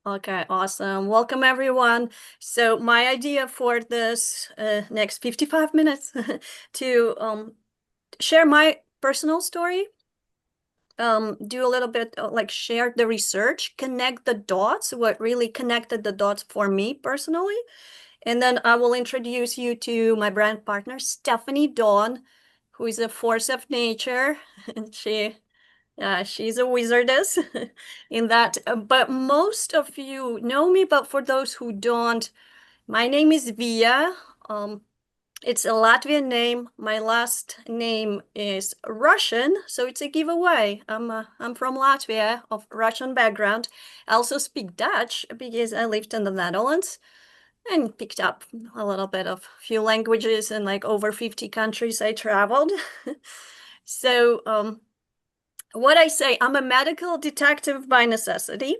Okay, awesome. Welcome, everyone. So my idea for this next 55 minutes to share my personal story, do a little bit like share the research, connect the dots, what really connected the dots for me personally. And then I will introduce you to my brand partner, Stephanie Dawn, who is a force of nature. She's a wizardess in that. But most of you know me, but for those who don't, my name is Via. Um, it's a Latvian name. My last name is Russian, so it's a giveaway. I'm from Latvia, of Russian background. I also speak Dutch because I lived in the Netherlands and picked up a little bit of few languages in like over 50 countries I traveled. So what I say, I'm a medical detective by necessity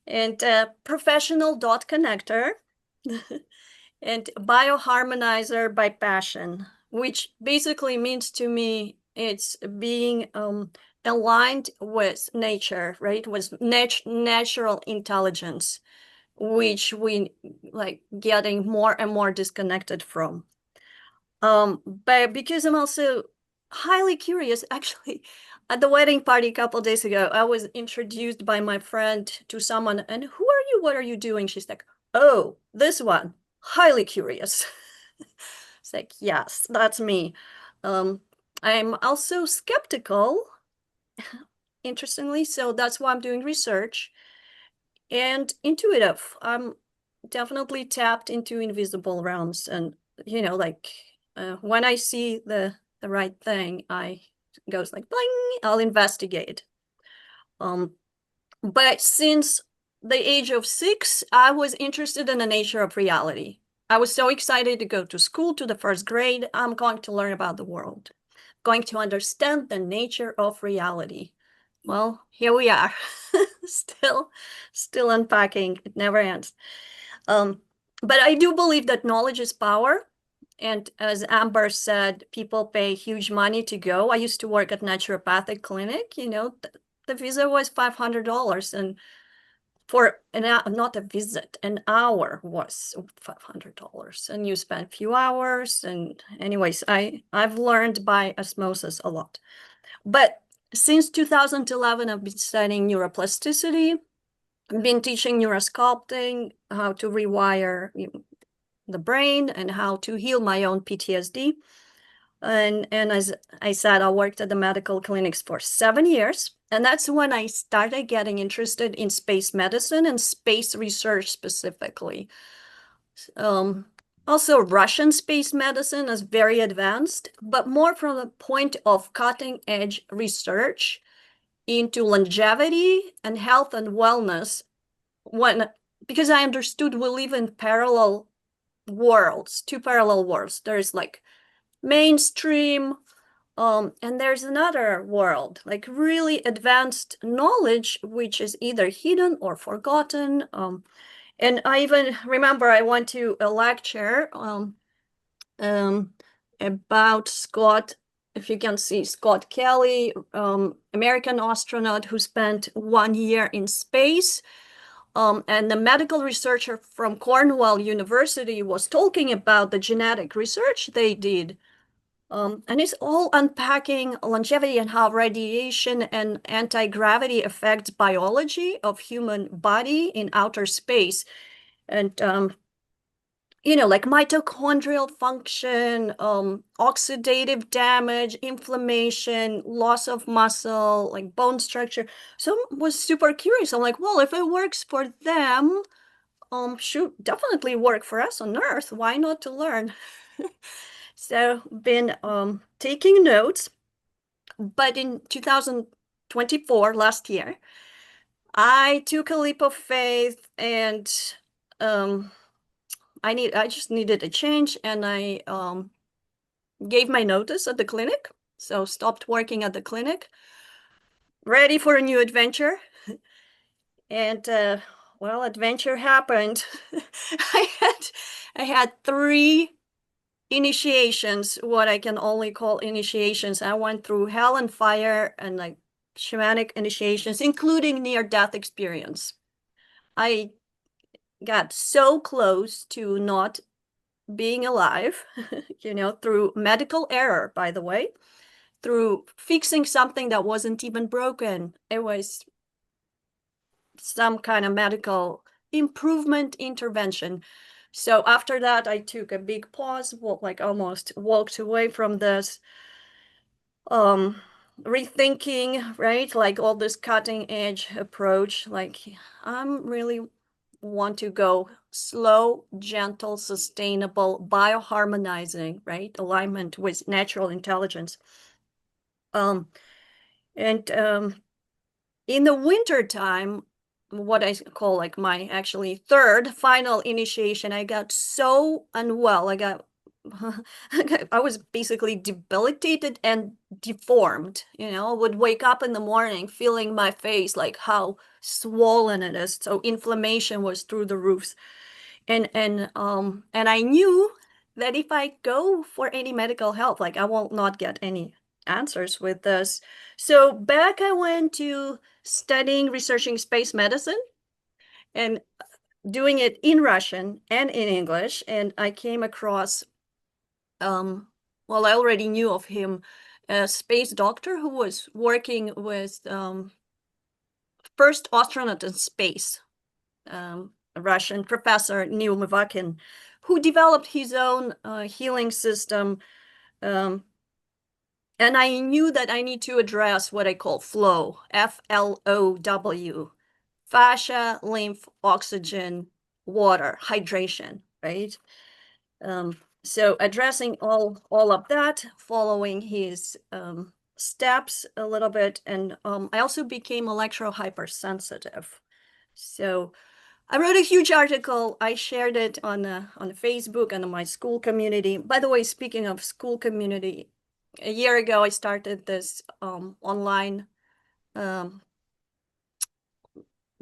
and a professional dot connector and bioharmonizer by passion, which basically means to me it's being aligned with nature, right? With natural intelligence, which we like getting more and more disconnected from. But because I'm also highly curious, actually, at the wedding party a couple days ago, I was introduced by my friend to someone, and who are you? What are you doing? She's like, oh, this one, highly curious. It's like, yes, that's me. Um, I'm also skeptical, interestingly, so that's why I'm doing research and intuitive. I'm definitely tapped into invisible realms, and like when I see the right thing, I goes like bling. I'll investigate. Um, but since the age of 6, I was interested in the nature of reality. I was so excited to go to school to the first grade. I'm going to learn about the world, going to understand the nature of reality. Well, here we are, still, still unpacking. It never ends. Um, but I do believe that knowledge is power. And as Amber said, people pay huge money to go. I used to work at naturopathic clinic, the visa was $500, and for an hour, not a visit, an hour was $500, and you spend a few hours. And anyways, I've learned by osmosis a lot. But since 2011, I've been studying neuroplasticity. I've been teaching neurosculpting, how to rewire the brain and how to heal my own PTSD. And as I said, I worked at the medical clinics for 7 years. And that's when I started getting interested in space medicine and space research specifically. Um, Also, Russian space medicine is very advanced, but more from the point of cutting edge research into longevity and health and wellness when because I understood we live in parallel worlds, two parallel worlds. There's like mainstream, and there's another world, like really advanced knowledge, which is either hidden or forgotten. And I even remember I went to a lecture um, about Scott, if you can see, Scott Kelly, American astronaut who spent 1 year in space. And the medical researcher from Cornell University was talking about the genetic research they did. And it's all unpacking longevity and how radiation and anti-gravity affects biology of human body in outer space. And like mitochondrial function, oxidative damage, inflammation, loss of muscle, like bone structure. So I was super curious. I'm like, well, if it works for them, should definitely work for us on Earth. Why not to learn? So been taking notes, but in 2024, last year, I took a leap of faith and um I just needed a change, and I gave my notice at the clinic. So stopped working at the clinic, ready for a new adventure. And well, adventure happened. I had 3 initiations, what I can only call initiations. I went through hell and fire and like shamanic initiations, including near-death experience. I got so close to not being alive, through medical error, by the way, through fixing something that wasn't even broken. It was some kind of medical improvement intervention. So after that, I took a big pause, like almost walked away from this, rethinking, right? Like all this cutting edge approach. Like I'm really want to go slow, gentle, sustainable, bioharmonizing, right? Alignment with natural intelligence. Um, and in the winter time, what I call like my actually third final initiation, I got so unwell. I was basically debilitated and deformed, would wake up in the morning feeling my face like how swollen it is. So inflammation was through the roofs. And I knew that if I go for any medical help, like I won't not get any answers with this. So back I went to studying, researching space medicine and doing it in Russian and in English. And I came across, well, I already knew of him, a space doctor who was working with first astronaut in space, a Russian professor, Neil Mavakin, who developed his own healing system. Um, and I knew that I need to address what I call flow, FLOW, fascia, lymph, oxygen, water, hydration, right? So addressing all of that, following his steps a little bit, and I also became electro-hypersensitive. So I wrote a huge article. I shared it on Facebook and on my school community. By the way, speaking of school community, a year ago I started this online um,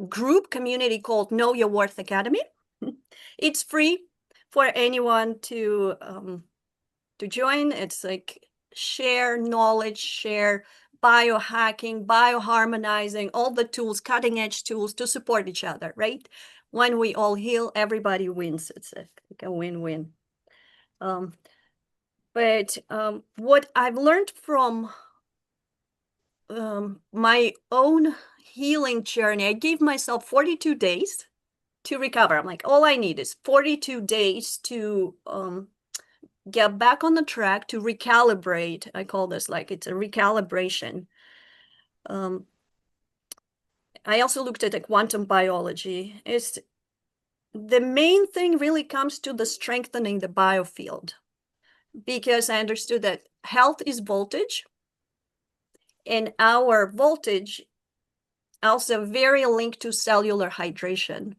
group community called Know Your Worth Academy. It's free for anyone to join. It's like share knowledge, share biohacking, bioharmonizing, all the tools, cutting edge tools to support each other, right? When we all heal, everybody wins. It's like a win-win. But what I've learned from my own healing journey, I gave myself 42 days to recover. I'm like, all I need is 42 days to get back on the track, to recalibrate. I call this like it's a recalibration. I also looked at the quantum biology. It's the main thing really comes to the strengthening the biofield, because I understood that health is voltage, and our voltage also very linked to cellular hydration,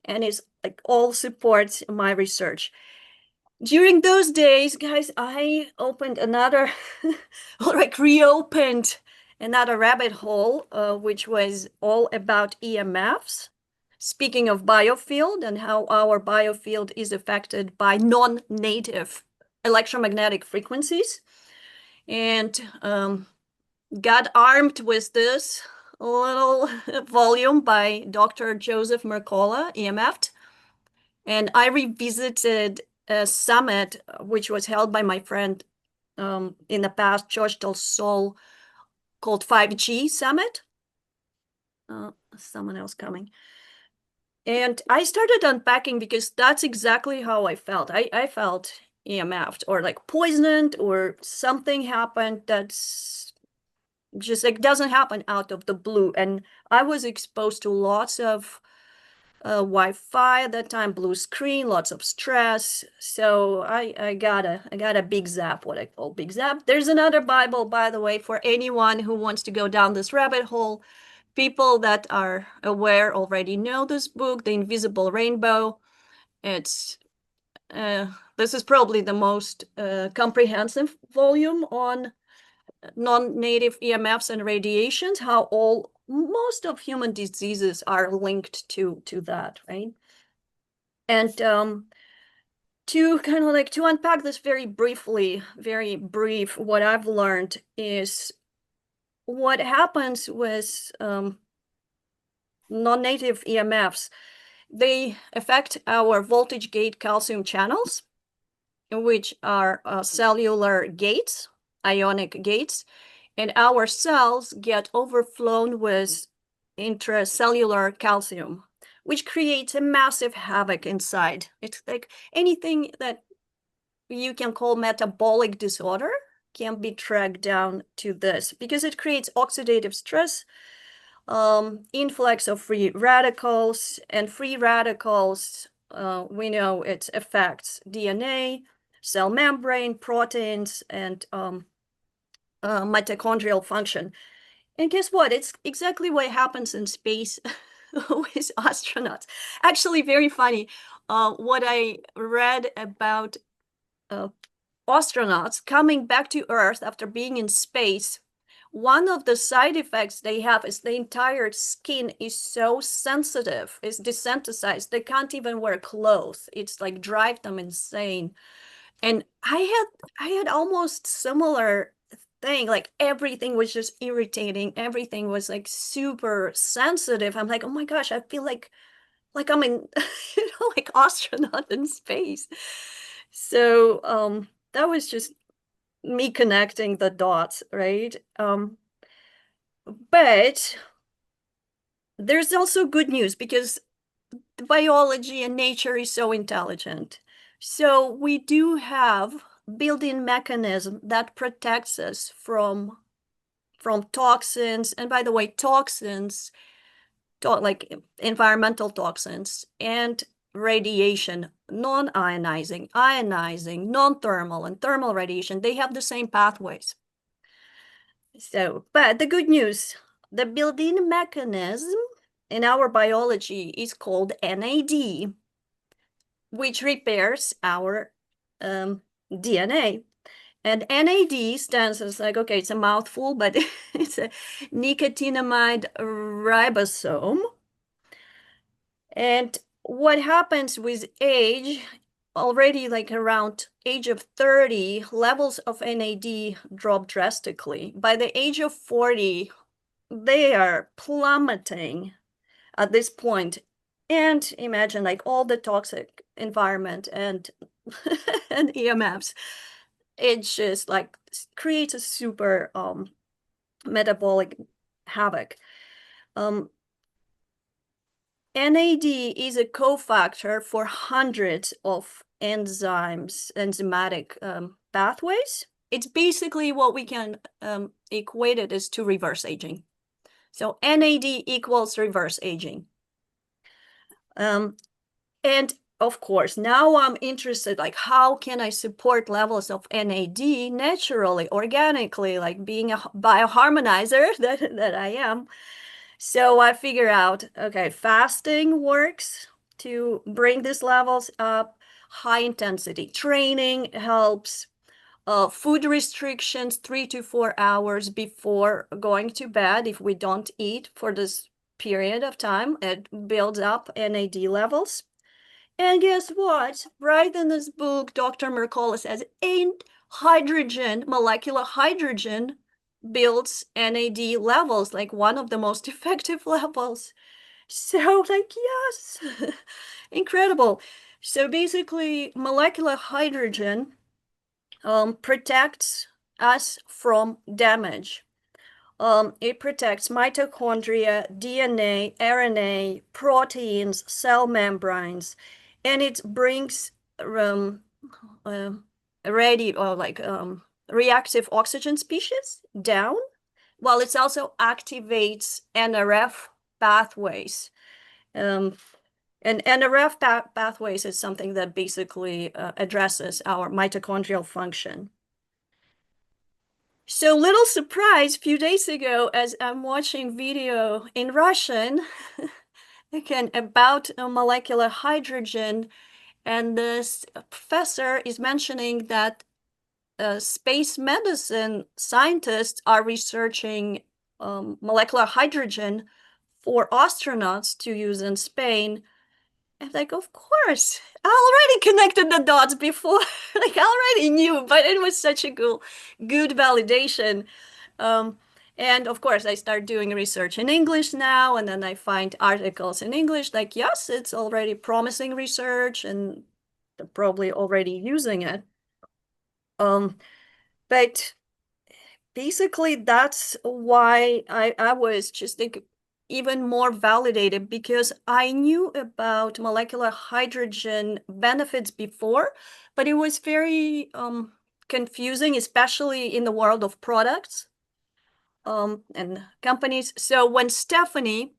and it's like all supports my research. During those days, guys, I opened another, or like reopened another rabbit hole, which was all about EMFs. Speaking of biofield and how our biofield is affected by non-native electromagnetic frequencies, and got armed with this little volume by Dr. Joseph Mercola, EMF, and I revisited a summit which was held by my friend in the past, George Del Sol, called 5G Summit. Someone else coming. And I started unpacking because that's exactly how I felt. I felt EMF'd or like poisoned, or something happened that's just like doesn't happen out of the blue. And I was exposed to lots of Wi-Fi at that time, blue screen, lots of stress. So I got a big zap, what I call big zap. There's another Bible, by the way, for anyone who wants to go down this rabbit hole. People that are aware already know this book, The Invisible Rainbow. It's this is probably the most comprehensive volume on non-native EMFs and radiations, how all most of human diseases are linked to that, right? And to kind of like to unpack this very briefly, very brief, what I've learned is what happens with non-native EMFs. They affect our voltage gate calcium channels, which are cellular gates, ionic gates, and our cells get overflown with intracellular calcium, which creates a massive havoc inside. It's like anything that you can call metabolic disorder can be tracked down to this because it creates oxidative stress, influx of free radicals, and free radicals, we know it affects DNA, cell membrane, proteins, and mitochondrial function. And guess what? It's exactly what happens in space with astronauts. Actually, very funny. What I read about uh, astronauts coming back to Earth after being in space, one of the side effects they have is the entire skin is so sensitive, it's desensitized. They can't even wear clothes. It's like drive them insane. And I had almost similar thing. Like everything was just irritating. Everything was like super sensitive. I'm like, oh my gosh, I feel like I'm in, like astronaut in space. So that was just me connecting the dots, right? But there's also good news because biology and nature is so intelligent. So we do have built-in mechanism that protects us from toxins. And by the way, toxins, like environmental toxins and radiation, non-ionizing, ionizing, non-thermal, and thermal radiation, they have the same pathways. So, but the good news, the built-in mechanism in our biology is called NAD, which repairs our DNA. And NAD stands as like, okay, it's a mouthful, but it's a nicotinamide ribosome. And what happens with age, already like around age of 30, levels of NAD drop drastically. By the age of 40, they are plummeting at this point. And imagine like all the toxic environment and and EMFs. It just like creates a super metabolic havoc. Um, NAD is a cofactor for hundreds of enzymes, enzymatic pathways. It's basically what we can equate it as to reverse aging. So NAD equals reverse aging. And of course, now I'm interested, like how can I support levels of NAD naturally, organically, like being a bioharmonizer that I am. So I figure out, okay, fasting works to bring these levels up. High intensity training helps. Food restrictions 3 to 4 hours before going to bed. If we don't eat for this period of time, it builds up NAD levels. And guess what? Right in this book, Dr. Mercola says, ain't hydrogen, molecular hydrogen builds NAD levels, like one of the most effective levels. So, like, yes, incredible. So basically, molecular hydrogen protects us from damage. It protects mitochondria, DNA, RNA, proteins, cell membranes, and it brings uh, reactive oxygen species down, while it also activates NRF pathways. And NRF pathways is something that basically addresses our mitochondrial function. So little surprise, a few days ago, as I'm watching video in Russian, again, about molecular hydrogen, and this professor is mentioning that space medicine scientists are researching molecular hydrogen for astronauts to use in Spain. I'm like, of course, I already connected the dots before. Like, I already knew, but it was such a good validation. Um, And of course, I start doing research in English now, and then I find articles in English like, yes, it's already promising research, and they're probably already using it. Um, but basically, that's why I was just like even more validated because I knew about molecular hydrogen benefits before, but it was very confusing, especially in the world of products and companies. So when Stephanie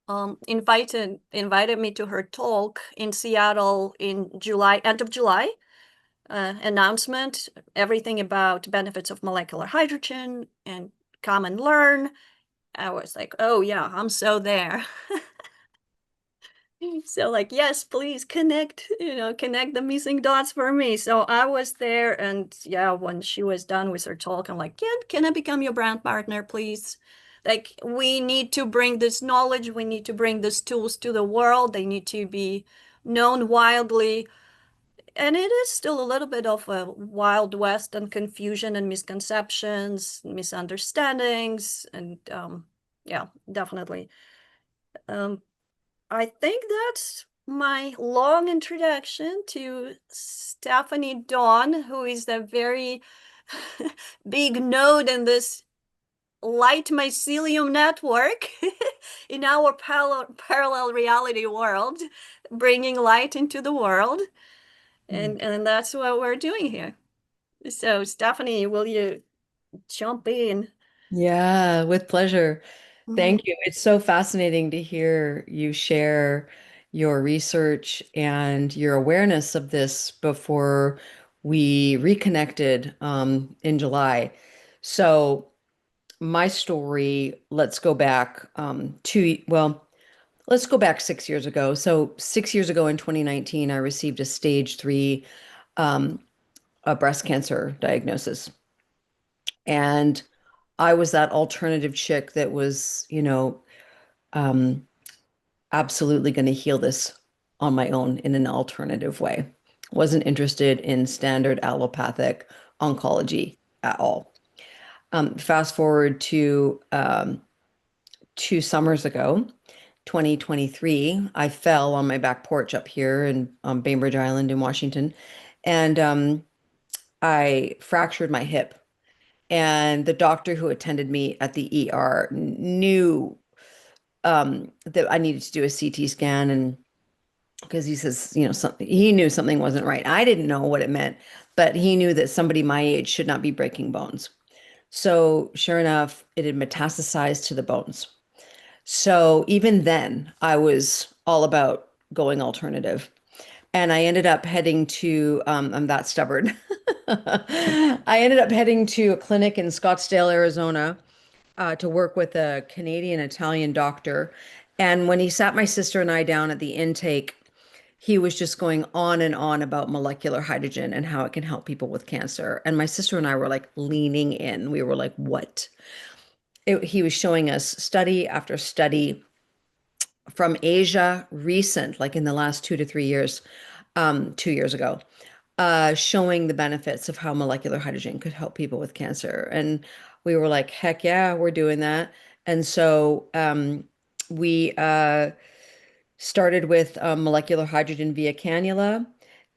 invited me to her talk in Seattle in July, end of July, announcement, everything about benefits of molecular hydrogen and come and learn. I was like, oh yeah, I'm so there. So like, yes, please connect, connect the missing dots for me. So I was there and yeah, when she was done with her talk, I'm like, can I become your brand partner, please? Like, we need to bring this knowledge, we need to bring these tools to the world. They need to be known widely. And it is still a little bit of a wild west and confusion and misconceptions, misunderstandings, and yeah, definitely. Um, I think that's my long introduction to Stephanie Dawn, who is a very big node in this light mycelium network in our parallel reality world, bringing light into the world. And that's what we're doing here. So, Stephanie, will you jump in? Yeah, with pleasure. Mhm. Thank you. It's so fascinating to hear you share your research and your awareness of this before we reconnected in July. So, my story, let's go back let's go back 6 years ago. So, 6 years ago in 2019, I received a stage three um, a breast cancer diagnosis. And I was that alternative chick that was, um, absolutely going to heal this on my own in an alternative way. Wasn't interested in standard allopathic oncology at all. Fast forward to 2 summers ago, 2023, I fell on my back porch up here in Bainbridge Island in Washington, and I fractured my hip. And the doctor who attended me at the ER knew that I needed to do a CT scan, and because he says, something, he knew something wasn't right. I didn't know what it meant, but he knew that somebody my age should not be breaking bones. So sure enough, it had metastasized to the bones. So even then, I was all about going alternative. And I ended up heading to, I'm that stubborn. I ended up heading to a clinic in Scottsdale, Arizona, to work with a Canadian Italian doctor. And when he sat my sister and I down at the intake, he was just going on and on about molecular hydrogen and how it can help people with cancer. And my sister and I were like leaning in. We were like, what? He was showing us study after study from Asia, recent, like in the last 2 to 3 years, 2 years ago, showing the benefits of how molecular hydrogen could help people with cancer. And we were like, heck yeah, we're doing that. And so we started with molecular hydrogen via cannula.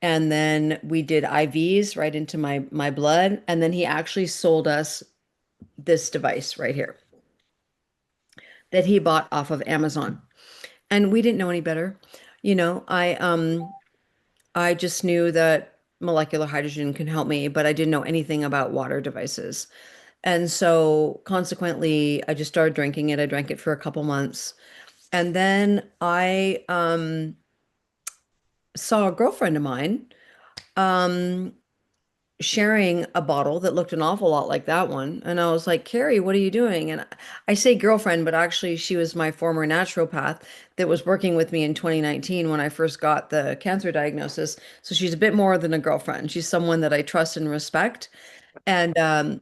And then we did IVs right into my blood. And then he actually sold us this device right here that he bought off of Amazon. And we didn't know any better. You know, I just knew that molecular hydrogen can help me, but I didn't know anything about water devices. And so consequently, I just started drinking it. I drank it for a couple months. And then I saw a girlfriend of mine um, sharing a bottle that looked an awful lot like that one. And I was like, Carrie, what are you doing? And I say girlfriend, but actually, she was my former naturopath that was working with me in 2019 when I first got the cancer diagnosis. So she's a bit more than a girlfriend. She's someone that I trust and respect. And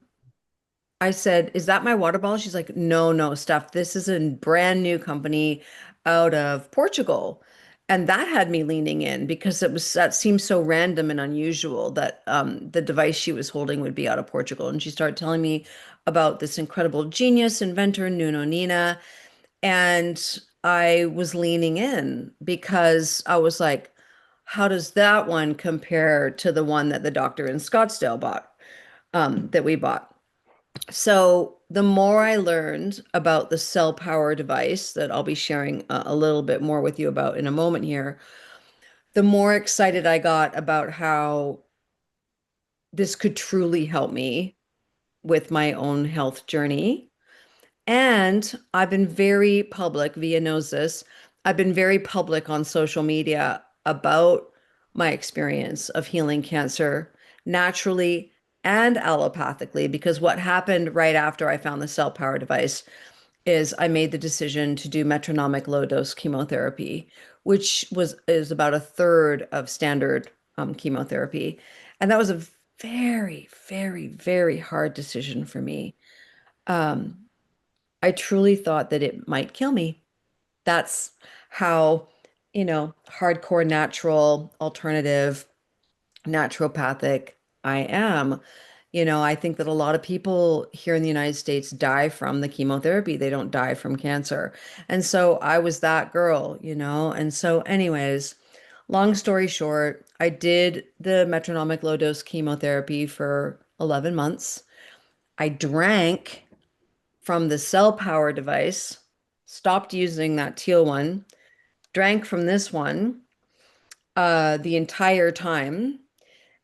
I said, "Is that my water bottle?" She's like, "No, no, Steph. This is a brand new company out of Portugal." And that had me leaning in because that seemed so random and unusual that the device she was holding would be out of Portugal. And she started telling me about this incredible genius inventor, Nuno Nina, and I was leaning in because I was like, how does that one compare to the one that the doctor in Scottsdale bought, that we bought? So the more I learned about the cell power device that I'll be sharing a little bit more with you about in a moment here, the more excited I got about how this could truly help me with my own health journey. And I've been very public, Via knows this. I've been very public on social media about my experience of healing cancer naturally and allopathically, because what happened right after I found the cell power device is I made the decision to do metronomic low dose chemotherapy, which is about a third of standard chemotherapy. And that was a very, very, very hard decision for me. Um, I truly thought that it might kill me. That's how, hardcore natural, alternative, naturopathic I am. I think that a lot of people here in the United States die from the chemotherapy. They don't die from cancer. And so I was that girl. And so, anyways, long story short, I did the metronomic low dose chemotherapy for 11 months. I drank from the cell power device, stopped using that teal one, drank from this one the entire time,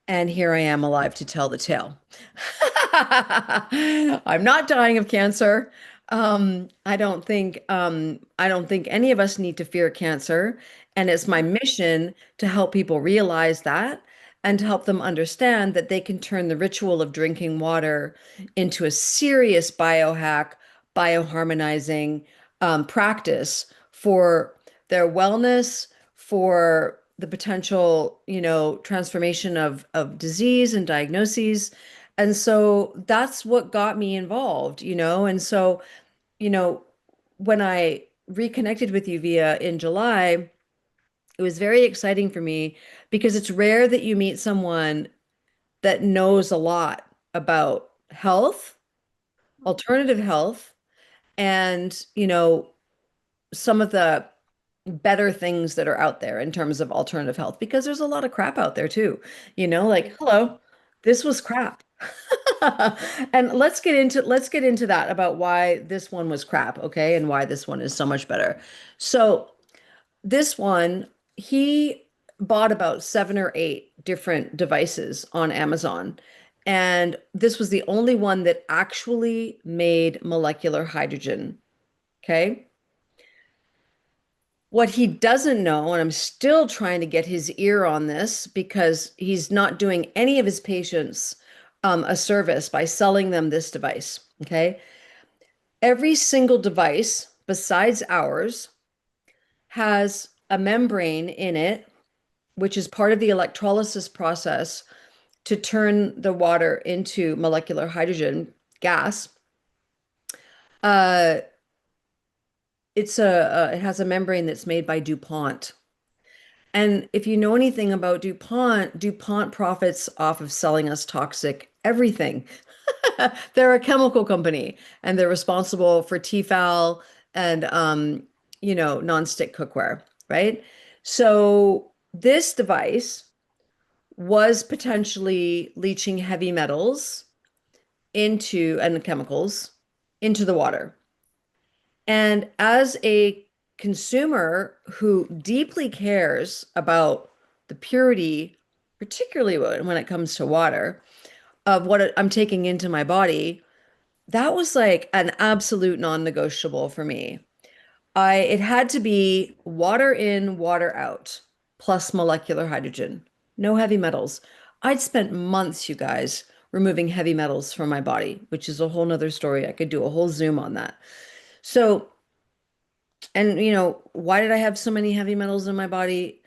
and here I am alive to tell the tale. I'm not dying of cancer. I don't think any of us need to fear cancer. And it's my mission to help people realize that and to help them understand that they can turn the ritual of drinking water into a serious biohack, bioharmonizing practice for their wellness, for the potential, transformation of disease and diagnoses. And so that's what got me involved. And so, you know, when I reconnected with you via in July, it was very exciting for me because it's rare that you meet someone that knows a lot about health, alternative health, and, some of the better things that are out there in terms of alternative health because there's a lot of crap out there too. Like, hello, this was crap. And let's get into that about why this one was crap, okay? And why this one is so much better. So, this one, he bought about 7 or 8 different devices on Amazon. And this was the only one that actually made molecular hydrogen. Okay. What he doesn't know, and I'm still trying to get his ear on this because he's not doing any of his patients a service by selling them this device. Okay. Every single device besides ours has a membrane in it, which is part of the electrolysis process to turn the water into molecular hydrogen gas. Uh, it has a membrane that's made by DuPont. And if you know anything about DuPont, DuPont profits off of selling us toxic everything. They're a chemical company and they're responsible for Tefal and nonstick cookware, right? So this device was potentially leaching heavy metals into and the chemicals into the water. And as a consumer who deeply cares about the purity, particularly when it comes to water, of what I'm taking into my body, that was like an absolute non-negotiable for me. It had to be water in, water out, plus molecular hydrogen, no heavy metals. I'd spent months, you guys, removing heavy metals from my body, which is a whole nother story. I could do a whole Zoom on that. So, and why did I have so many heavy metals in my body?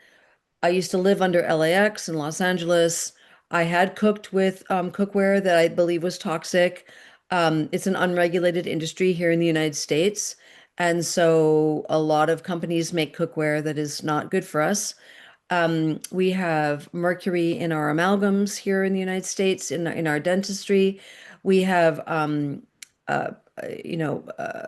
I used to live under LAX in Los Angeles. I had cooked with cookware that I believe was toxic. It's an unregulated industry here in the United States. And so a lot of companies make cookware that is not good for us. We have mercury in our amalgams here in the United States, in our dentistry. We have uh,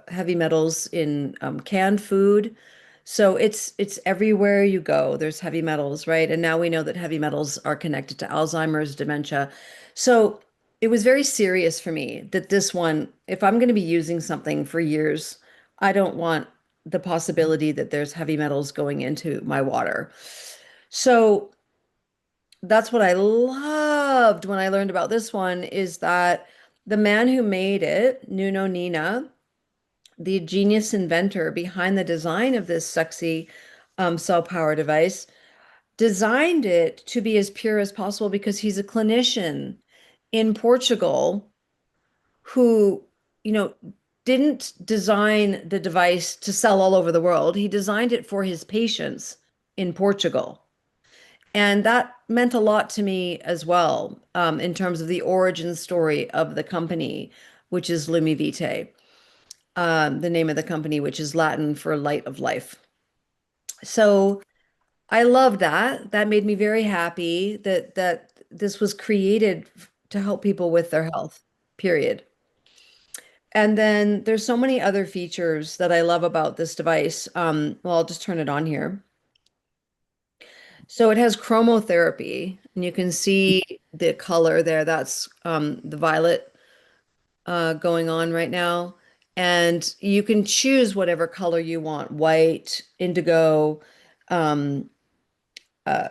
heavy metals in canned food. So it's everywhere you go. There's heavy metals, right? And now we know that heavy metals are connected to Alzheimer's, dementia. So it was very serious for me that this one, if I'm going to be using something for years, I don't want the possibility that there's heavy metals going into my water. So that's what I loved when I learned about this one is that the man who made it, Nuno Nina, the genius inventor behind the design of this sexy cell power device, designed it to be as pure as possible because he's a clinician in Portugal who, you know, didn't design the device to sell all over the world. He designed it for his patients in Portugal. And that meant a lot to me as well, in terms of the origin story of the company, which is Lumi Vitae, the name of the company, which is Latin for light of life. So I love that. That made me very happy that this was created to help people with their health, period. And then there's so many other features that I love about this device. Well, I'll just turn it on here. So it has chromotherapy, and you can see the color there. That's the violet going on right now. And you can choose whatever color you want, white, indigo, um,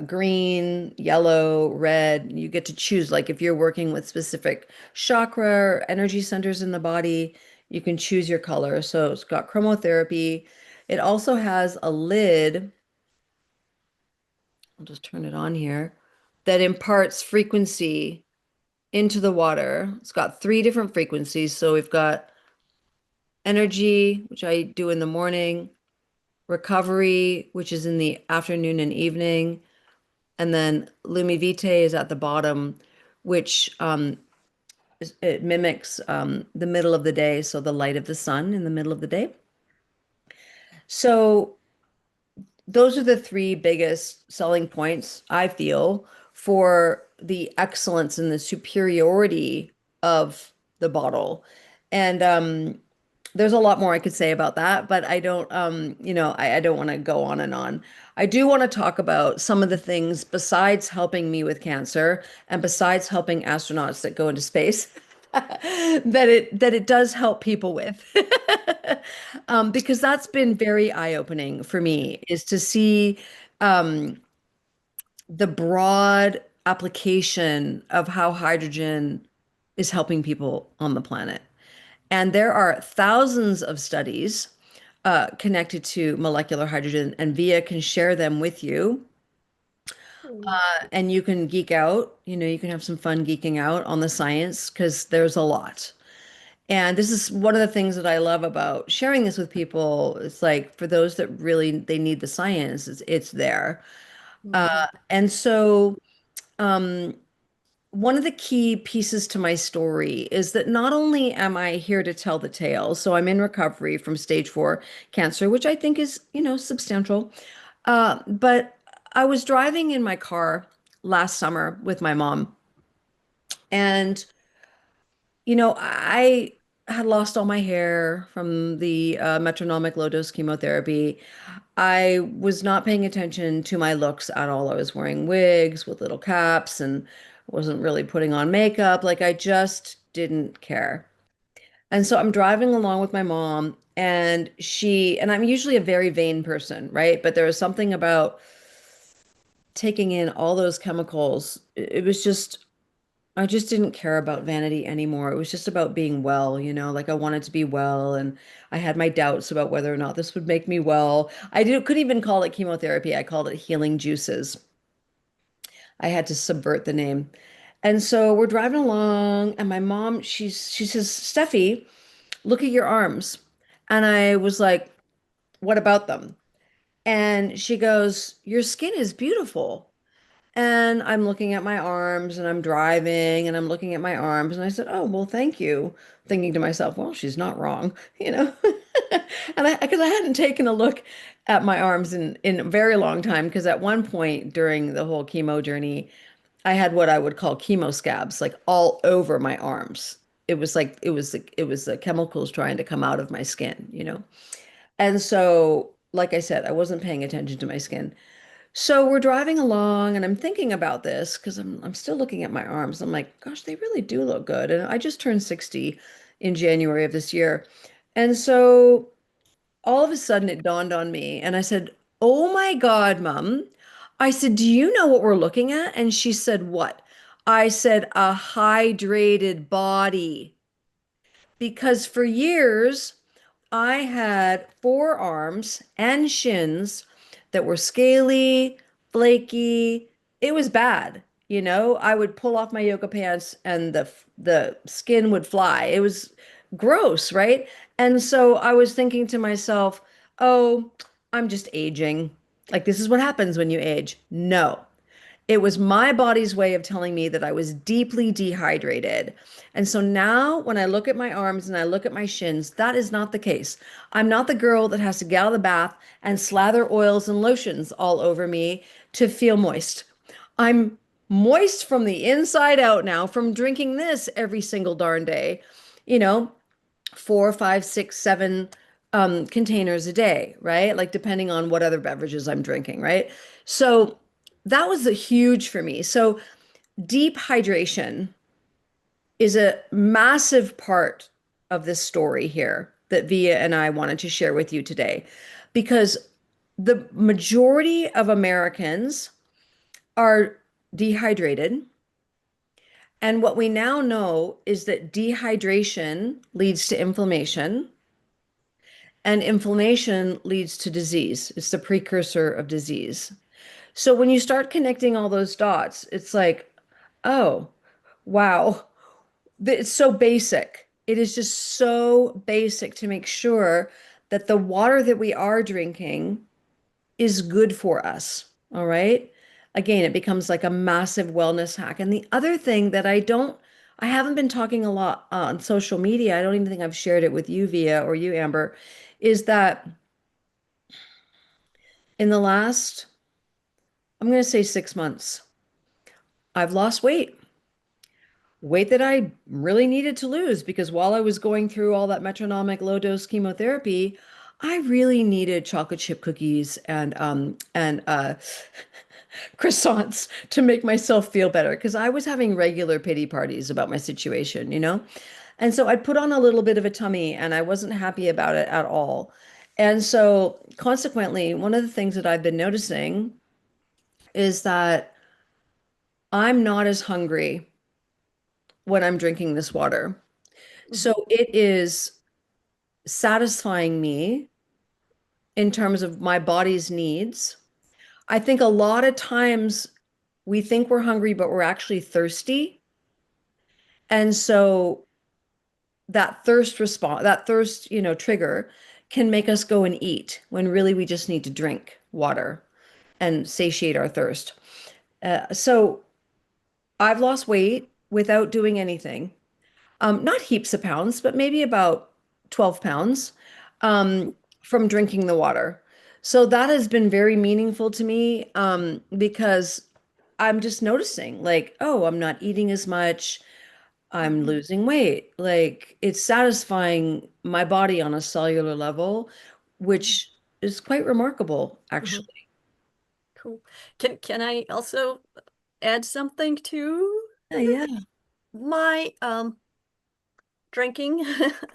green, yellow, red. You get to choose, like if you're working with specific chakra or energy centers in the body, you can choose your color. So it's got chromotherapy. It also has a lid. I'll just turn it on here that imparts frequency into the water. It's got three different frequencies. So we've got energy, which I do in the morning, recovery, which is in the afternoon and evening, and then Lumi Vitae is at the bottom, which it mimics the middle of the day, so the light of the sun in the middle of the day. So those are the three biggest selling points I feel for the excellence and the superiority of the bottle. And there's a lot more I could say about that, but I don't I don't want to go on and on. I do want to talk about some of the things besides helping me with cancer and besides helping astronauts that go into space that it does help people with. Because that's been very eye-opening for me is to see um, the broad application of how hydrogen is helping people on the planet. And there are thousands of studies connected to molecular hydrogen, and Via can share them with you. Mm. And you can geek out, you can have some fun geeking out on the science because there's a lot. And this is one of the things that I love about sharing this with people. It's like for those that really they need the science, it's there. Mhm. And so um, one of the key pieces to my story is that not only am I here to tell the tale, so I'm in recovery from stage 4 cancer, which I think is, substantial. But I was driving in my car last summer with my mom, and I had lost all my hair from the metronomic low dose chemotherapy. I was not paying attention to my looks at all. I was wearing wigs with little caps and wasn't really putting on makeup. Like I just didn't care. And so I'm driving along with my mom, and I'm usually a very vain person, right? But there was something about taking in all those chemicals. It was just I just didn't care about vanity anymore. It was just about being well, like I wanted to be well, and I had my doubts about whether or not this would make me well. Couldn't even call it chemotherapy. I called it healing juices. I had to subvert the name. And so we're driving along, and my mom, she says, Steffi, look at your arms. And I was like, what about them? And she goes, your skin is beautiful. And I'm looking at my arms and I'm driving and I'm looking at my arms. And I said, oh, well, thank you. Thinking to myself, well, she's not wrong, you know? Because I hadn't taken a look at my arms in a very long time. Because at one point during the whole chemo journey, I had what I would call chemo scabs, like all over my arms. it was like it was the chemicals trying to come out of my skin, you know. And so, like I said, I wasn't paying attention to my skin. So we're driving along and I'm thinking about this because I'm still looking at my arms. I'm like, gosh, they really do look good. And I just turned 60 in January of this year. And so all of a sudden it dawned on me and I said, "Oh my God, Mom." I said, "Do you know what we're looking at?" And she said, "What?" I said, "A hydrated body." Because for years I had forearms and shins that were scaly, flaky. It was bad. You know, I would pull off my yoga pants and the skin would fly. It was gross, right? And so I was thinking to myself, "Oh, I'm just aging. Like this is what happens when you age." No. It was my body's way of telling me that I was deeply dehydrated. And so now when I look at my arms and I look at my shins, that is not the case. I'm not the girl that has to get out of the bath and slather oils and lotions all over me to feel moist. I'm moist from the inside out now from drinking this every single darn day. You know, 4, 5, 6, 7 containers a day, right? Like depending on what other beverages I'm drinking, right? So that was a huge for me. So deep hydration is a massive part of this story here that Via and I wanted to share with you today because the majority of Americans are dehydrated. And what we now know is that dehydration leads to inflammation. And inflammation leads to disease. It's the precursor of disease. So when you start connecting all those dots, it's like, oh, wow. It's so basic. It is just so basic to make sure that the water that we are drinking is good for us. All right. Again, it becomes like a massive wellness hack. And the other thing that I haven't been talking a lot on social media. I don't even think I've shared it with you, Via, or you, Amber, is that in the last, I'm going to say 6 months, I've lost weight that I really needed to lose because while I was going through all that metronomic low dose chemotherapy, I really needed chocolate chip cookies and croissants to make myself feel better because I was having regular pity parties about my situation, you know? And so I put on a little bit of a tummy and I wasn't happy about it at all. And so consequently, one of the things that I've been noticing is that I'm not as hungry when I'm drinking this water. So Mhm. it is satisfying me in terms of my body's needs. I think a lot of times we think we're hungry, but we're actually thirsty. And so that thirst, trigger can make us go and eat when really we just need to drink water and satiate our thirst. So I've lost weight without doing anything. Not heaps of pounds, but maybe about 12 pounds from drinking the water. So that has been very meaningful to me because I'm just noticing, like, oh, I'm not eating as much. I'm Mhm. losing weight. Like, it's satisfying my body on a cellular level, Mhm. which is quite remarkable, Mhm. actually. Cool. Can I also add something to Yeah, yeah. my drinking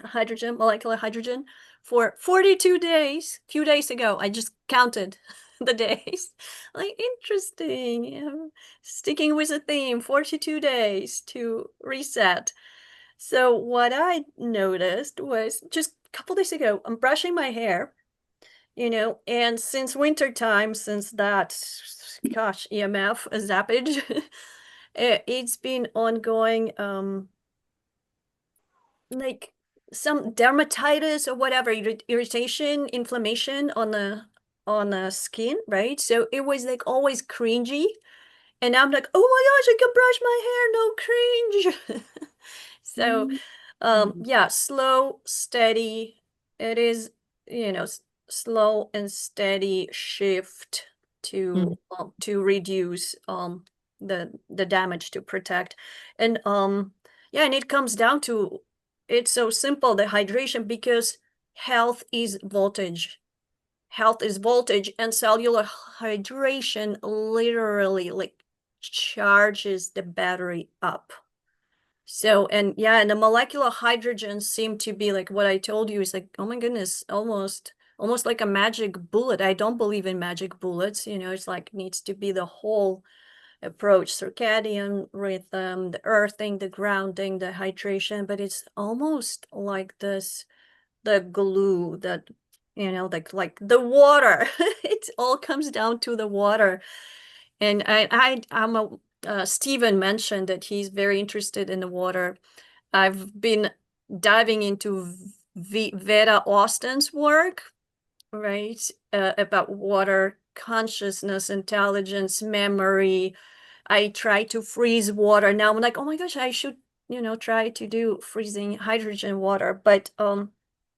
hydrogen, molecular hydrogen for 42 days. A few days ago, I just counted the days. Like interesting. Sticking with a theme, 42 days to reset. So what I noticed was just a couple days ago, I'm brushing my hair, and since winter time, since that, gosh, EMF, zappage, it's been ongoing, like some dermatitis or whatever, irritation, inflammation on the skin, right? So it was like always cringy. And I'm like, oh my gosh, I can brush my hair, no cringe. So, Mm. yeah, slow, steady. It is, slow and steady shift Mm. to reduce the damage to protect. And Yeah, and it comes down to it's so simple, the hydration, because health is voltage. Health is voltage, and cellular hydration literally like charges the battery up. So, and yeah, and the molecular hydrogen seemed to be like what I told you is like, oh my goodness, almost like a magic bullet. I don't believe in magic bullets, it's like needs to be the whole approach, circadian rhythm, the earthing, the grounding, the hydration, but it's almost like this, the glue that, like the water. It all comes down to the water. And I'm a Stephen mentioned that he's very interested in the water. I've been diving into Vera Austin's work, right? About water consciousness, intelligence, memory. I try to freeze water. Now I'm like, oh my gosh, I should, try to do freezing hydrogen water. But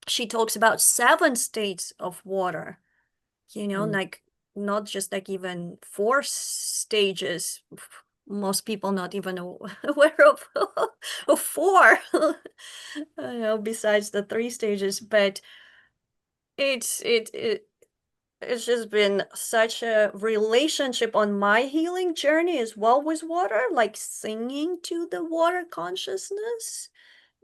she talks about 7 states of water, Mm. like not just like even 4 stages. Most people not even aware of four, besides the 3 stages. But it's it, it it's just been such a relationship on my healing journey as well with water, like singing to the water consciousness.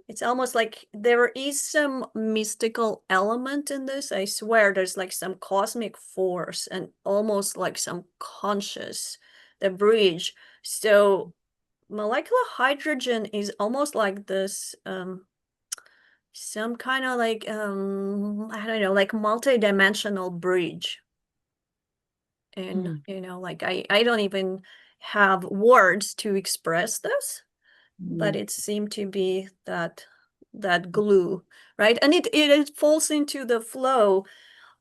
It's almost like there is some mystical element in this. I swear there's like some cosmic force and almost like some conscious, the bridge. So molecular hydrogen is almost like this some kind of like I don't know, like multi-dimensional bridge. And Mm. like I don't even have words to express this, but Mm. it seemed to be that glue, right? And it falls into the flow.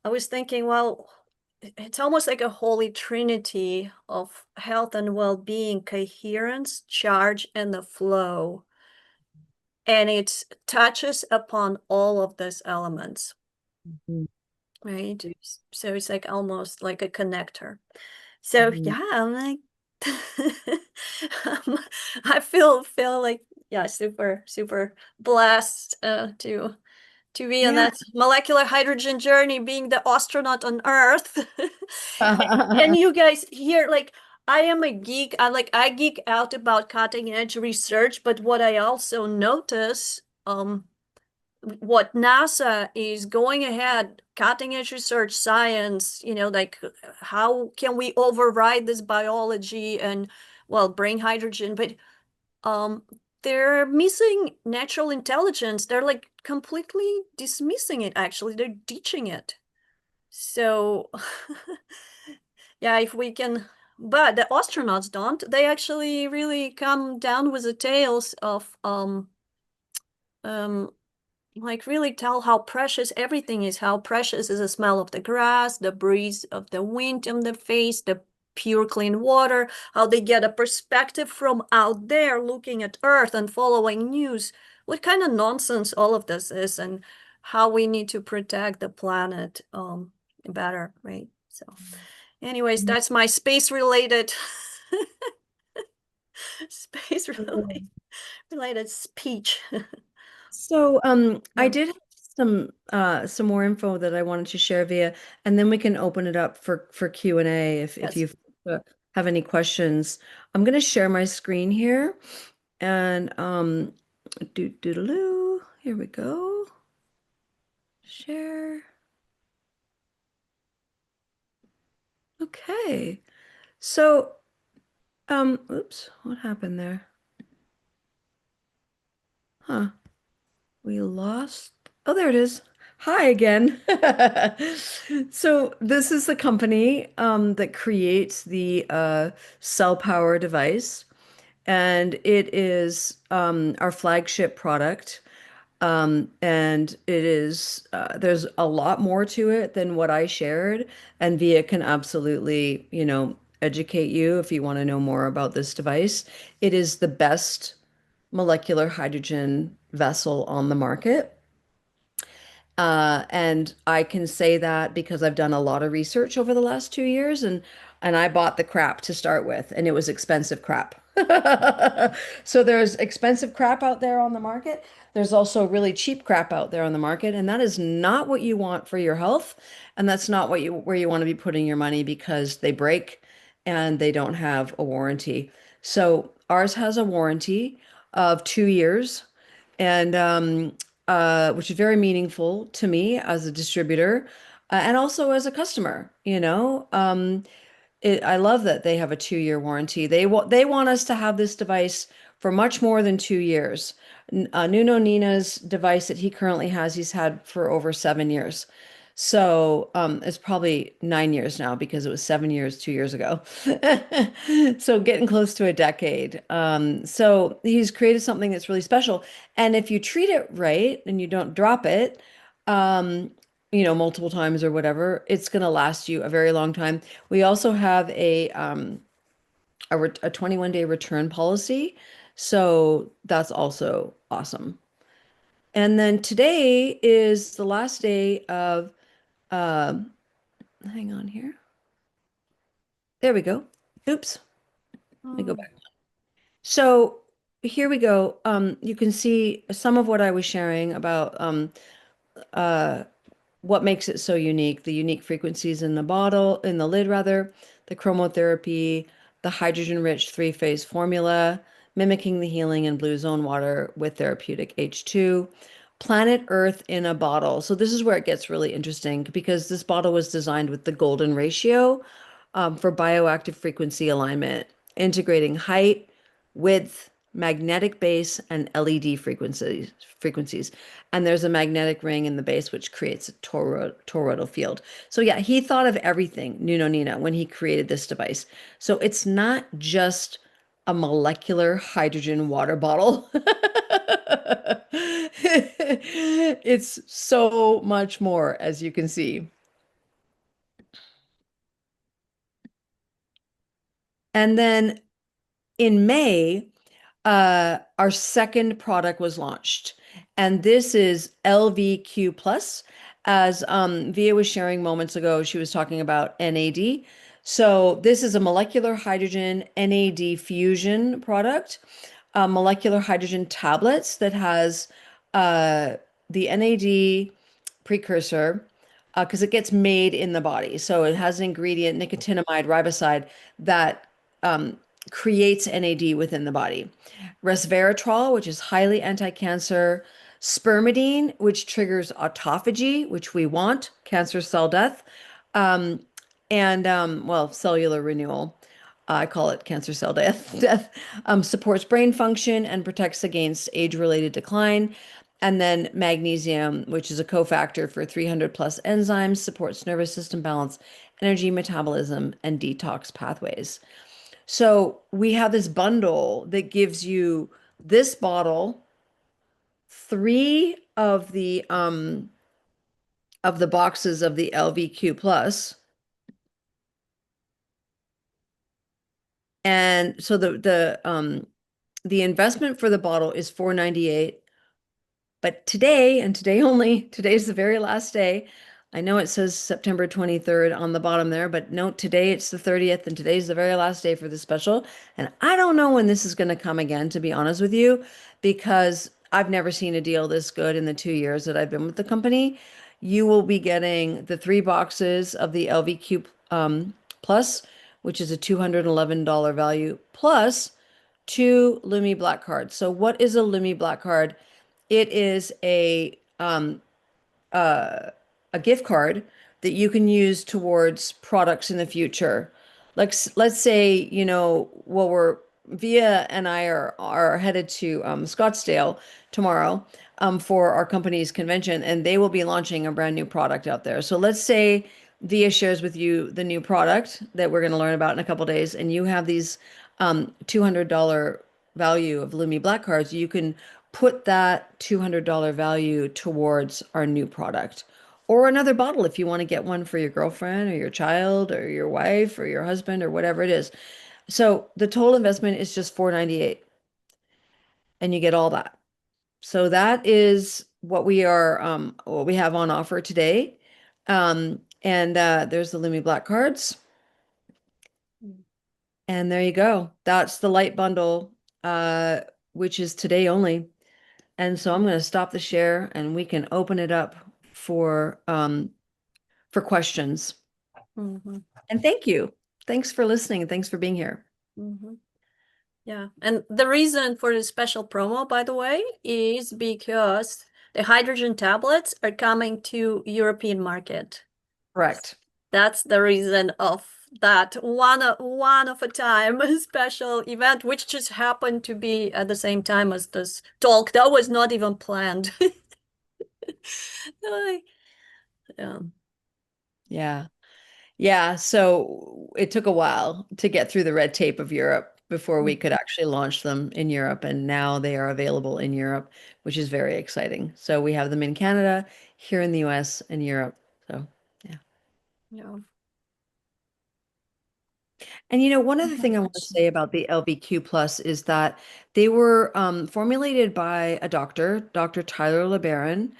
I was thinking, well, it's almost like a holy trinity of health and well-being, coherence, charge, and the flow. And it touches upon all of those elements, Mm. right? So it's like almost like a connector. So Mm. yeah, I'm like um, I feel like, yeah, super super blessed to be on Yeah. that molecular hydrogen journey, being the astronaut on Earth. And you guys here, like I am a geek. I geek out about cutting edge research, but what I also notice, what NASA is going ahead, cutting edge research, science, like how can we override this biology and, well, bring hydrogen, but um they're missing natural intelligence. They're like completely dismissing it, actually. They're teaching it. So yeah, if we can, but the astronauts don't. They actually really come down with the tales of um like really tell how precious everything is, how precious is the smell of the grass, the breeze of the wind on the face, the pure clean water, how they get a perspective from out there looking at Earth and following news, what kind of nonsense all of this is, and how we need to protect the planet better, right? So anyways, that's my space related space related speech. So, I Yeah. did have some more info that I wanted to share via, and then we can open it up for Q&A if Yes. you have any questions. I'm going to share my screen here, and doodaloo. Here we go. Share. Okay. So, oops, what happened there? Huh. We lost. Oh, there it is. Hi again. So this is the company that creates the cell power device, and it is our flagship product. And it is there's a lot more to it than what I shared, and Via can absolutely, educate you if you want to know more about this device. It is the best molecular hydrogen vessel on the market. And I can say that because I've done a lot of research over the last 2 years, and I bought the crap to start with, and it was expensive crap. So there's expensive crap out there on the market. There's also really cheap crap out there on the market, and that is not what you want for your health, and that's not what you where you want to be putting your money because they break and they don't have a warranty. So ours has a warranty of 2 years, and which is very meaningful to me as a distributor, and also as a customer, you know. I love that they have a 2 year warranty. They want us to have this device for much more than 2 years. Nuno Nina's device that he currently has, he's had for over 7 years. So it's probably 9 years now because it was 7 years 2 years ago. So getting close to a decade. So he's created something that's really special. And if you treat it right and you don't drop it, um, multiple times or whatever, it's going to last you a very long time. We also have a 21-day return policy, so that's also awesome. And then today is the last day of um hang on here. There we go. Oops. Let me go Oh, back. So here we go. You can see some of what I was sharing about uh what makes it so unique, the unique frequencies in the bottle, in the lid rather, the chromotherapy, the hydrogen-rich three-phase formula, mimicking the healing in blue zone water with therapeutic H2, planet Earth in a bottle. So this is where it gets really interesting because this bottle was designed with the golden ratio for bioactive frequency alignment, integrating height, width, magnetic base, and LED frequencies. And there's a magnetic ring in the base which creates a toroidal field. So yeah, he thought of everything, Nuno Nina, when he created this device. So it's not just a molecular hydrogen water bottle. It's so much more, as you can see. And then in May, our second product was launched, and this is LVQ Plus. As Via was sharing moments ago, she was talking about NAD. So this is a molecular hydrogen NAD fusion product, molecular hydrogen tablets that has uh, the NAD precursor because it gets made in the body. So it has an ingredient, nicotinamide riboside, that um, creates NAD within the body. Resveratrol, which is highly anti-cancer. Spermidine, which triggers autophagy, which we want, cancer cell death. Um, and well, cellular renewal. I call it cancer cell death. Supports brain function and protects against age-related decline. And then magnesium, which is a cofactor for 300 plus enzymes, supports nervous system balance, energy metabolism, and detox pathways. So we have this bundle that gives you this bottle, three of the boxes of the LVQ plus, and so the investment for the bottle is 498. But today, and today only, today's the very last day. I know it says September 23rd on the bottom there, but note today it's the 30th, and today's the very last day for the special. And I don't know when this is going to come again, to be honest with you, because I've never seen a deal this good in the 2 years that I've been with the company. You will be getting the three boxes of the LVQ Plus, which is a $211 value, plus two Lumi Black cards. So what is a Lumi Black card? It is uh, a gift card that you can use towards products in the future. Like let's say, well, we're Via and I are headed to Scottsdale tomorrow for our company's convention, and they will be launching a brand new product out there. So let's say Via shares with you the new product that we're going to learn about in a couple days, and you have these $200 value of Lumi Black cards. You can put that $200 value towards our new product. Or another bottle if you want to get one for your girlfriend or your child or your wife or your husband or whatever it is. So the total investment is just 498 and you get all that. So that is what we have on offer today. And there's the Lumi Black cards. And there you go. That's the light bundle, uh, which is today only. And so I'm going to stop the share and we can open it up for questions. Hmm. And thank you. Thanks for listening and thanks for being here. Hmm. Yeah. And the reason for the special promo, by the way, is because the hydrogen tablets are coming to European market. Correct. That's the reason of that one of a time special event, which just happened to be at the same time as this talk. That was not even planned. Yeah. Yeah. Yeah. So it took a while to get through the red tape of Europe before we could actually launch them in Europe. And now they are available in Europe, which is very exciting. So we have them in Canada, here in the US, and Europe. So, yeah. Yeah. And one I other have a thing I want to question. say about the LVQ Plus is that they were formulated by a doctor, Dr. Tyler LeBaron,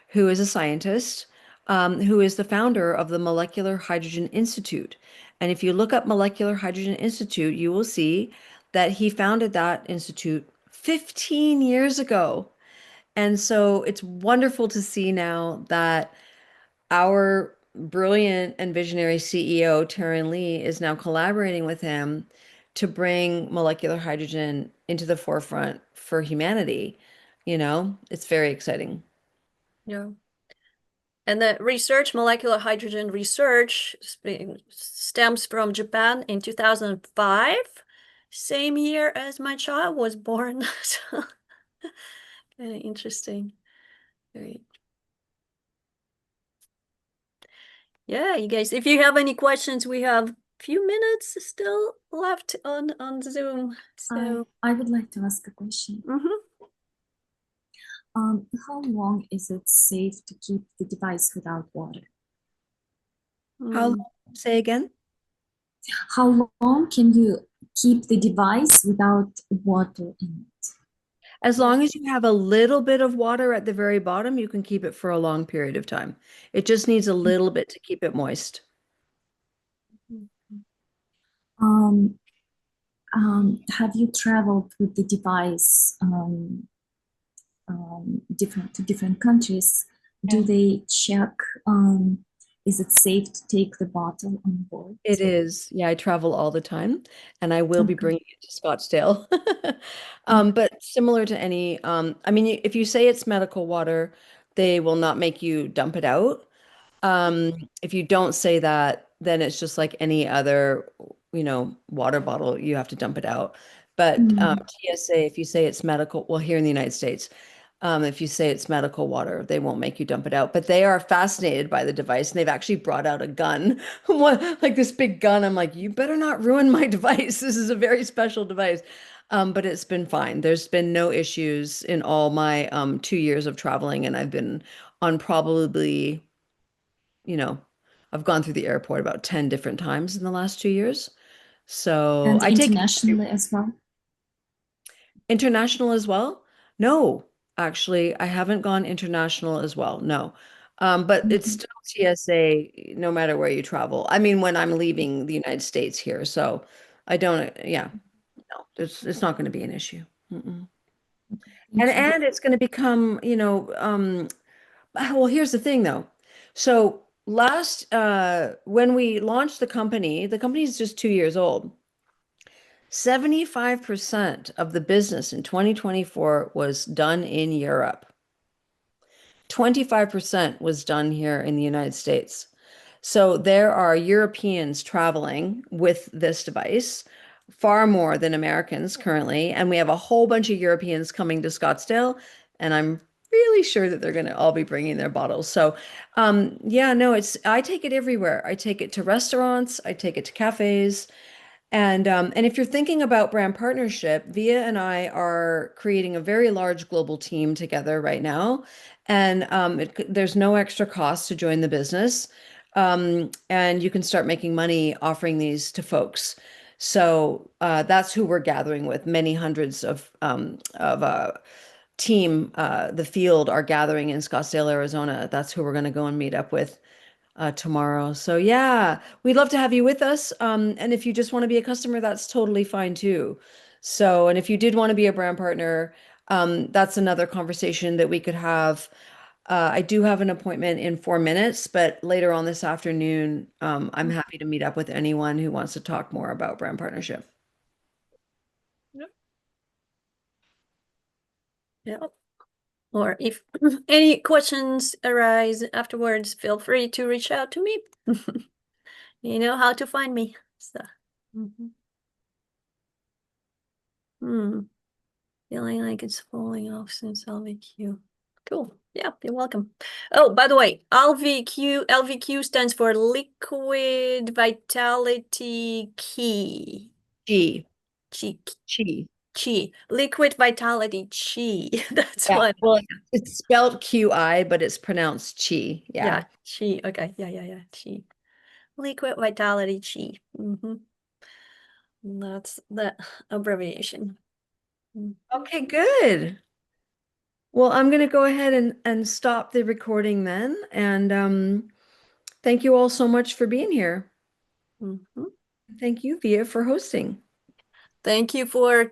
who is a scientist, who is the founder of the Molecular Hydrogen Institute. And if you look up Molecular Hydrogen Institute, you will see that he founded that institute 15 years ago. And so it's wonderful to see now that our brilliant and visionary CEO, Taryn Lee, is now collaborating with him to bring molecular hydrogen into the forefront for humanity. It's very exciting. Yeah. And the research, molecular hydrogen research, stems from Japan in 2005, same year as my child was born. So, very interesting. Very. Yeah, you guys, if you have any questions, we have a few minutes still left on Zoom. So, I would like to ask a question. mhm. How long is it safe to keep the device without water? How long? Mm. Say again? How long can you keep the device without water in it? As Yeah. long as you have a little bit of water at the very bottom, you can keep it for a long period of time. It just needs a little bit to keep it moist. Um, have you traveled with the device different to different countries? Do Yeah. they check is it safe to take the bottle on board? It is. Yeah, I travel all the time and I will be Okay. bringing it to Scottsdale. Okay. But similar to any, I mean, if you say it's medical water, they will not make you dump it out. Um, if you don't say that, then it's just like any other, water bottle, you have to dump it out. But Mm. TSA, if you say it's medical, well, here in the United States, if you say it's medical water, they won't make you dump it out. But they are fascinated by the device, and they've actually brought out a gun, like this big gun. I'm like, you better not ruin my device. This is a very special device. But it's been fine. There's been no issues in all my 2 years of traveling, and I've been on probably you know, I've gone through the airport about 10 different times in the last 2 years. So And I take internationally as well? international as well. No, actually, I haven't gone international as well. No. But it's Mhm. still TSA no matter where you travel. I mean, when I'm leaving the United States here. So I don't, yeah, no, it's not going to be an issue. Mm-mm. And Thank you. and it's going to become, well, here's the thing though. So when we launched the company is just 2 years old. 75% of the business in 2024 was done in Europe. 25% was done here in the United States. So there are Europeans traveling with this device, far more than Americans currently. And we have a whole bunch of Europeans coming to Scottsdale, and I'm really sure that they're going to all be bringing their bottles. So, yeah, no, I take it everywhere. I take it to restaurants, I take it to cafes. And if you're thinking about brand partnership, Via and I are creating a very large global team together right now. And there's no extra cost to join the business. And you can start making money offering these to folks. So that's who we're gathering with. Many hundreds of team, the field are gathering in Scottsdale, Arizona. That's who we're going to go and meet up with tomorrow. So yeah, we'd love to have you with us. And if you just want to be a customer, that's totally fine too. So, and if you did want to be a brand partner, that's another conversation that we could have. I do have an appointment in 4 minutes, but later on this afternoon, I'm happy to meet up with anyone who wants to talk more about brand partnership. Yep. Yeah. Or if any questions arise afterwards, feel free to reach out to me. You know how to find me. So, mhm. Hmm. Feeling like it's falling off since LVQ. Cool. Yeah, you're welcome. Oh, by the way, LVQ stands for Liquid Vitality Key. Chi, Chi, chi. Chi. Liquid Vitality Chi. That's Yeah. what. Well, it's spelled QI, but it's pronounced chi. Yeah. Yeah, Chi. Okay. Yeah. Chi. Liquid Vitality Chi. That's the abbreviation. Mhm. Okay, good. Well, I'm going to go ahead and stop the recording then. And thank you all so much for being here. Mhm. Thank you, Via, for hosting. Thank you for